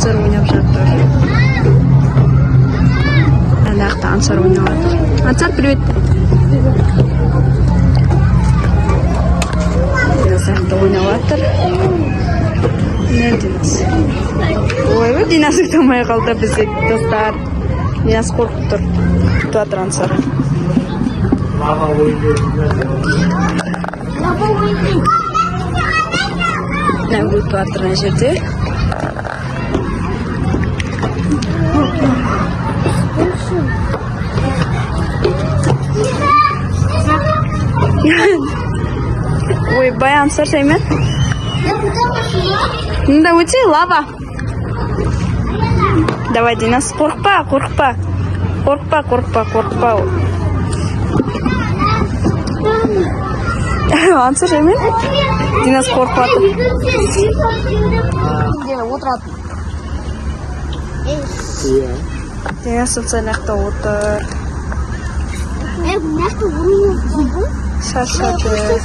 Ансар ойнап жатыр. Ана жақта Ансар ойнап жатыр. Ансар, привет. Мына жақта ойнап жатыр. Nerede? Ой, Динас ұйықтамай қалды бізде достар. Динас қорқып тұр. Күтіп жатыр Ансар. Күтіп жатыр мына жерде. Ой, баян сырсаймен. Мында өте лава. Давай, Динас, қорқпа. Қорқпа. Ансар жаймен? Динас қорқпады. Динас социалақта отыр. Шаршады.